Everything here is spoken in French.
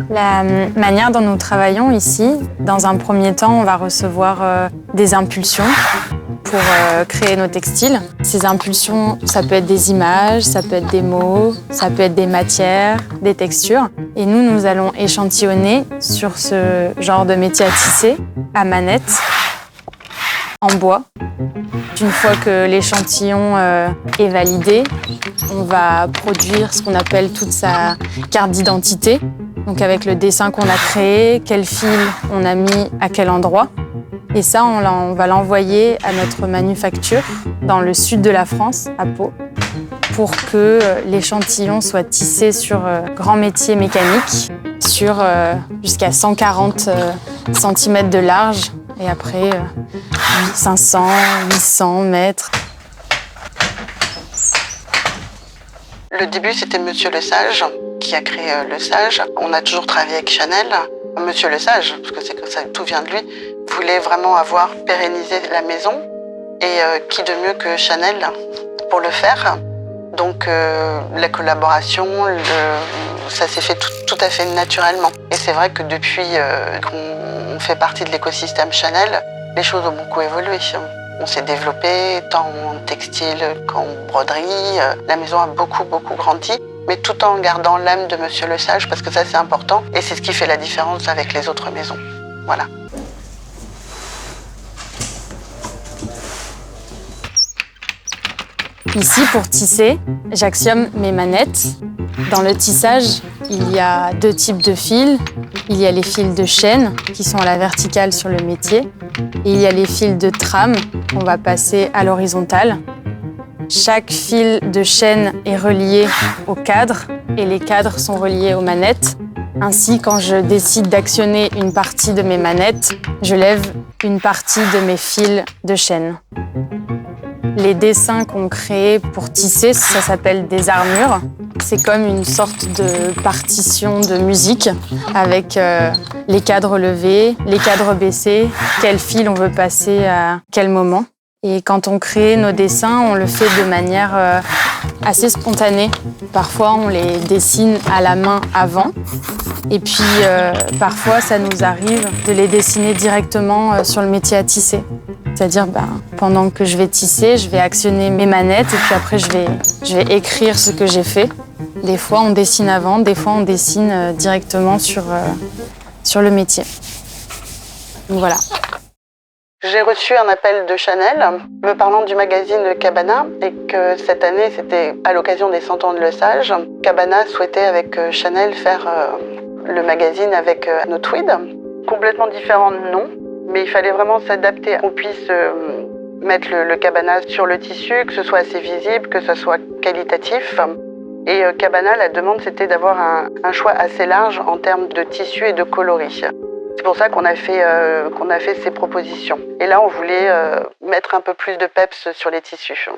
La manière dont nous travaillons ici, dans un premier temps, on va recevoir des impulsions pour créer nos textiles. Ces impulsions, ça peut être des images, ça peut être des mots, ça peut être des matières, des textures. Et nous allons échantillonner sur ce genre de métier à tisser, à manette, en bois. Une fois que l'échantillon est validé, on va produire ce qu'on appelle toute sa carte d'identité. Donc avec le dessin qu'on a créé, quel fil on a mis à quel endroit. Et ça, on va l'envoyer à notre manufacture dans le sud de la France, à Pau, pour que l'échantillon soit tissé sur grand métier mécanique, sur jusqu'à 140 cm de large, et après 500, 800 mètres. Le début, c'était Monsieur Lesage qui a créé Lesage. On a toujours travaillé avec Chanel. Monsieur Lesage, parce que c'est que ça, tout vient de lui, voulait vraiment avoir pérennisé la maison. Et qui de mieux que Chanel pour le faire. Donc la collaboration, ça s'est fait tout à fait naturellement. Et c'est vrai que depuis qu'on fait partie de l'écosystème Chanel, les choses ont beaucoup évolué. On s'est développé tant en textile qu'en broderie. La maison a beaucoup grandi, mais tout en gardant l'âme de Monsieur Lesage, parce que ça c'est important. Et c'est ce qui fait la différence avec les autres maisons. Voilà. Ici, pour tisser, j'actionne mes manettes. Dans le tissage, il y a deux types de fils. Il y a les fils de chaîne qui sont à la verticale sur le métier. Et il y a les fils de trame qu'on va passer à l'horizontale. Chaque fil de chaîne est relié au cadre et les cadres sont reliés aux manettes. Ainsi, quand je décide d'actionner une partie de mes manettes, je lève une partie de mes fils de chaîne. Les dessins qu'on crée pour tisser, ça s'appelle des armures. C'est comme une sorte de partition de musique avec les cadres levés, les cadres baissés, quel fil on veut passer à quel moment. Et quand on crée nos dessins, on le fait de manière assez spontanée. Parfois, on les dessine à la main avant. Et puis, parfois, ça nous arrive de les dessiner directement sur le métier à tisser. C'est-à-dire, pendant que je vais tisser, je vais actionner mes manettes et puis après, je vais écrire ce que j'ai fait. Des fois, on dessine avant, des fois, on dessine directement sur le métier. Donc voilà. J'ai reçu un appel de Chanel me parlant du magazine Cabana et que cette année, c'était à l'occasion des 100 ans de Lesage. Cabana souhaitait avec Chanel faire le magazine avec nos tweeds. Complètement différents de nom, mais il fallait vraiment s'adapter, qu'on puisse mettre le cabana sur le tissu, que ce soit assez visible, que ce soit qualitatif. Et Cabana, la demande, c'était d'avoir un choix assez large en termes de tissu et de coloris. C'est pour ça qu'on a fait ces propositions. Et là, on voulait mettre un peu plus de peps sur les tissus.